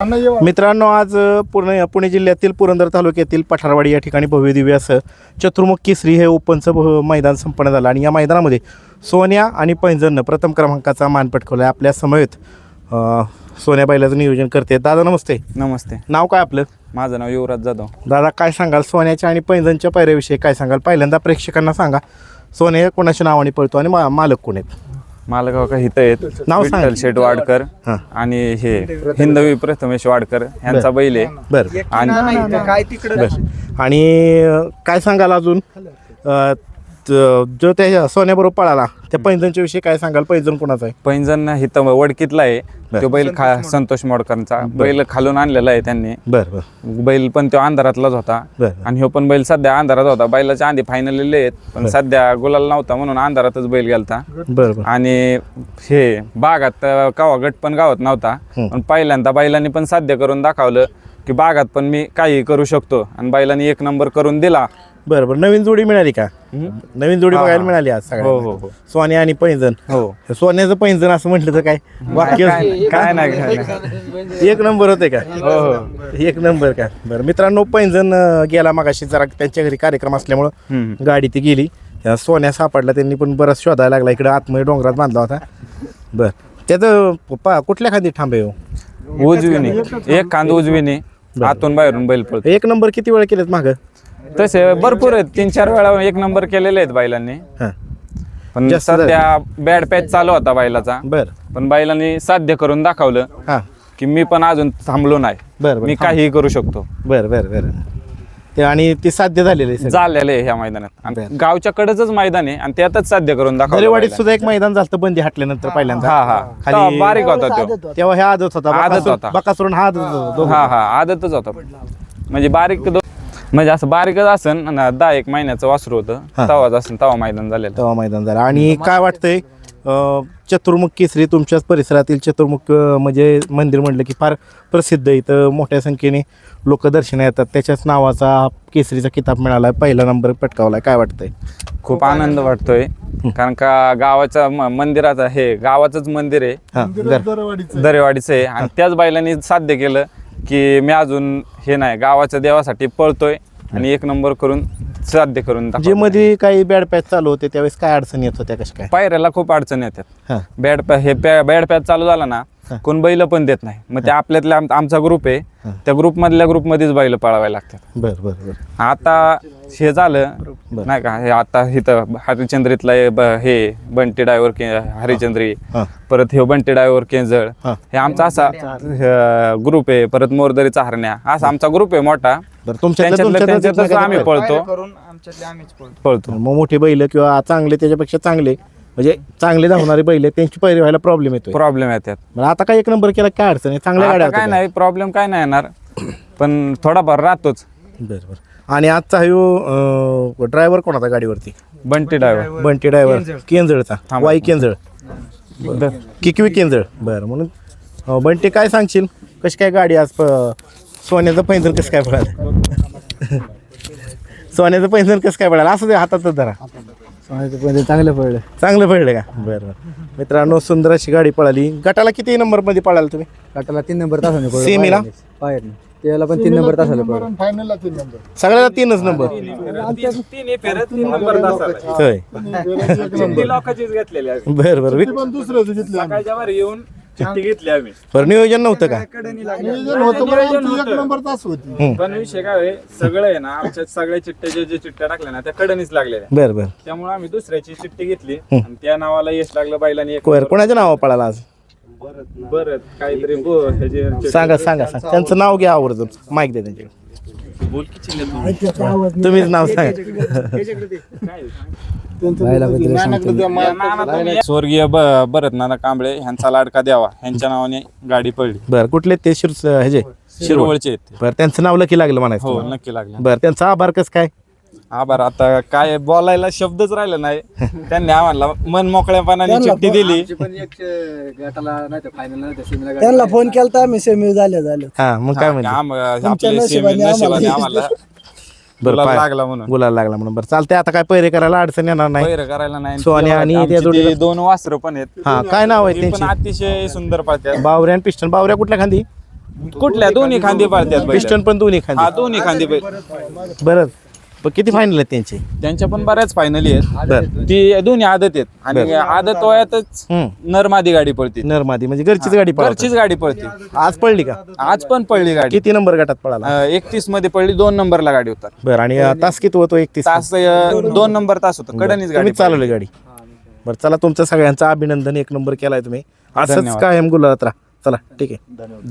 मित्रांनो, आज पुणे जिल्ह्यातील पुरंदर तालुक्यातील पठारवाडी या ठिकाणी भव्य दिव्य असं चतुर्मुख केसरी हे ओपनचं मैदान संपन्न झालं आणि या मैदानामध्ये सोन्या आणि पैंजणनं प्रथम क्रमांकाचा मान पटकावला आहे. आपल्या समवेत सोन्या बैलाचं नियोजन करते. दादा नमस्ते. नमस्ते. नाव काय आपलं? माझं नाव युवराज जाधव. दादा, काय सांगाल सोन्याच्या आणि पैंजणच्या पायऱ्याविषयी काय सांगाल? पहिल्यांदा प्रेक्षकांना सांगा, सोन्या कोणाच्या नावाने पळतो आणि मालक कोण आहेत? मालगाव का हित आहेत नाव सांग. विठ्ठल शेठ वाडकर हां. आणि हे हिंदवी प्रथमेश वाडकर यांचा बैल आहे. बरं आणि आणि काय सांगाल अजून जो त्या सोन्याबरोबर पळाला त्या पैंजणच्या विषयी काय सांगाल? पैंजण कोणाचा आहे? पैंजण हित वडकीतला आहे. तो बैल संतोष मोडकरांचा बैल खालून आणलेला आहे त्यांनी. बरं बरं बैल पण तो अंधारातलाच होता बरं आणि ह्यो पण बैल सध्या अंधारात होता. बैलाच्या आधी फायनल आहेत पण सध्या गुलाल नव्हता म्हणून अंधारातच बैल गेलता. बरं बरं आणि हे बागात कवा गट पण गावात नव्हता पण पहिल्यांदा बैलांनी पण साध्य करून दाखवलं की बागात पण मी काही करू शकतो आणि बैलांनी एक नंबर करून दिला. बरं बरं नवीन जोडी मिळाली का? नवीन जोडी बघायला मिळाली आज सगळ्या? हो. सोन्या आणि पैंजण. हो. सोन्याचं पैंजण असं म्हटलं तर काय वाक्य? काय नाही. एक नंबर होते का? हो. एक नंबर का? बरं मित्रांनो, पैंजण गेला मगाशी जरा त्यांच्या घरी कार्यक्रम असल्यामुळं गाडी ती गेली. सोन्या सापडला, त्यांनी पण बराच शोधायला लागला. इकडं आतमध्ये डोंगरात बांधला होता. बरं, त्याचं कुठल्या खांदी थांबे हो? उजवीने एक खांद उजवीने आतून बाहेरून बैल पळतो. एक नंबर किती वेळा केलेत मागं? तसे भरपूर आहेत, 3-4 वेळा एक नंबर केलेले आहेत बैलांनी. हां. पण जास्त सध्या बॅड पॅच चालू होता बैलाचा. बरं. पण बैलांनी साध्य करून दाखवलं हां. की मी पण अजून थांबलो नाही, बरं मी काहीही करू शकतो. बरं बरं बरं ते आणि ते साध्य झालेलं आहे. झालेलं आहे ह्या मैदानात. आणि गावच्या कडेच मैदान आहे आणि त्यातच साध्य करून दाखवलं. दरेवाडीत सुद्धा एक मैदान झालं बंदी हटल्यानंतर पहिल्यांदा. हा खाली बारीक होता तो. तेव्हा हे आदत होता. आदत होता. बकासूर हा आदत होता. हा आदतच होता. म्हणजे बारीक म्हणजे असं बारीकच असन. 10-1 महिन्याचं वासरू होतं तेव्हाच असन, तेव्हा मैदान झालेलं. तेव्हा मैदान झालं. आणि काय वाटतंय, चतुर्मुख केसरी तुमच्याच परिसरातील चतुर्मुख म्हणजे मंदिर म्हटलं की फार प्रसिद्ध आहे. इथं मोठ्या संख्येने लोक दर्शना येतात. त्याच्याच नावाचा केसरीचा किताब मिळाला, पहिला नंबर पटकावलाय. काय वाटतंय? खूप आनंद वाटतोय कारण का गावाच्या मंदिराचा हे गावाचंच मंदिर आहे, दरेवाडीचं आहे. आणि त्याच बैलांनी साध्य केलं की मी अजून हे नाही, गावाच्या देवासाठी पळतोय आणि एक नंबर करून साध्य करून जे दाखवलं. मध्ये काही बॅड पॅच चालू होते त्यावेळेस काय अडचणी येत होत्या कशा काय? पायऱ्याला खूप अडचण येतात. हां. बॅड पॅच चालू झाला ना, कोण बैल पण देत नाही. मग ते आपल्यातला आमचा ग्रुप आहे, त्या ग्रुपमध्येच बैल पळावायला लागतात. बरं बरं बरं आता हे झालं नाही का, हे आता इथं हरिचंद्रीतला हे बंटी डायव्हर हरिचंद्री, परत हे बंटी डायव्हर केंजळ, हे आमचा असा ग्रुप आहे. परत मोरदरीचा हरण्या, असा आमचा ग्रुप आहे मोठा. त्यांच्यातच आम्ही पळतो. मग मोठे बैल किंवा चांगले त्याच्यापेक्षा चांगले म्हणजे चांगले धावणारे बैल त्यांची पैरी व्हायला प्रॉब्लेम येतात. मग आता काय एक नंबर केला, काय अडचण आहे? चांगल्या गाड्या काय नाही, प्रॉब्लेम काय नाही येणार, पण थोडाफार राहतोच. बरं. आणि आजचा हा ड्रायव्हर कोणाचा गाडीवरती? बंटी ड्रायव्हर केंजळचा, वाई केंजळ, किकवी केंजळ. बरं. म्हणून बंटी, काय सांगशील कशी काय गाडी आज? सोन्याचं पैंजण कसं काय पळालं? सोन्याचं पैंजण कसं काय पळालं? असं दे, हातातच धरा. चांगलं पडलं. चांगलं पडलं का? बरं. मित्रांनो, सुंदर अशी गाडी पळाली. गटाला किती नंबर मध्ये पळाला तुम्ही? गटाला 3 नंबर तासाने पडलं. सेमीला त्याला पण 3 नंबर तासाला पडलं. फायनलला 3 नंबर. सगळ्याला 3च नंबर. होय. बरं बरं. पण दुसऱ्याचं घेतलं आम्ही. बरं, नियोजन नव्हतं का? नियोजन होतं पण एक नंबर तास होती. पण विषय काय आहे, सगळं आहे ना, आमच्या सगळ्या चिठ्ठ्या जे चिठ्ठ्या टाकल्या ना त्या कडनीच लागलेल्या. बरं बरं. त्यामुळे आम्ही दुसऱ्याची चिठ्ठी घेतली आणि त्या नावाला यश लागलं बैलांनी. कोणाच्या नावा पळाला आज? बरं काहीतरी सांगा. त्यांचं नाव घ्या आवर्जून. माईक द्या त्यांच्याकडे. तुम्हीच नाव सांगा. स्वर्गीय भरत नाना कांबळे यांचा लाडका द्यावा यांच्या नावाने गाडी पडली. बरं. कुठले ते? शिरवळचे आहेत. बरं. त्यांचं नाव लकी लागलं म्हणायचं? हो, नक्की लागलं. बरं. त्यांचा आभार कसं काय? आभार आता काय बोलायला शब्दच राहिला नाही. त्यांनी आम्हाला मन मोकळ्यापणाने चिठ्ठी दिली. त्यांना फोन केला, आम्ही सेमी झाले. हा, मग काय म्हणजे? आपल्या नशिबाने आम्हाला गुलाल लागला म्हणून. बरं, चालतंय. आता काय पैरे करायला अडचण येणार नाही. पैर करायला नाही. सोन्या आणि त्या आमची जोडीला- ती 2 वासरं पण आहेत. हा, काय नाव आहे ती पण त्यांची? अतिशय सुंदर पाहतात. बावऱ्या आणि पिस्टन. बावऱ्या कुठल्या खांदी? कुठल्या दोन्ही खांदी पाळतात बैल. पिस्टन पण दोन्ही हा खांदे. दोन्ही खांदी बैल. बरं पण किती फायनल आहेत त्यांचे? त्यांच्या पण बऱ्याच फायनली आहेत. बर ती दोन्ही आदत आहेत आणि आदत वयातच नरमादी गाडी पळते. नरमादी म्हणजे घरचीच गाडी पळवतात. घरचीच गाडी पळते. आज पडली का? आज पण पळली गाडी. किती नंबर गटात पळाला? 31 मध्ये पडली, 2 नंबरला गाडी होता. बरं आणि तास किती होतो? 31 तास 2 नंबर तास होता. कडनीच गाडी तुम्ही चालवली गाडी. बरं चला तुमचं सगळ्यांचं अभिनंदन, 1 नंबर केलाय तुम्ही. असंच धन्यवाद. कायम गुलाबात राहा. चला ठीक आहे. धन्यवाद.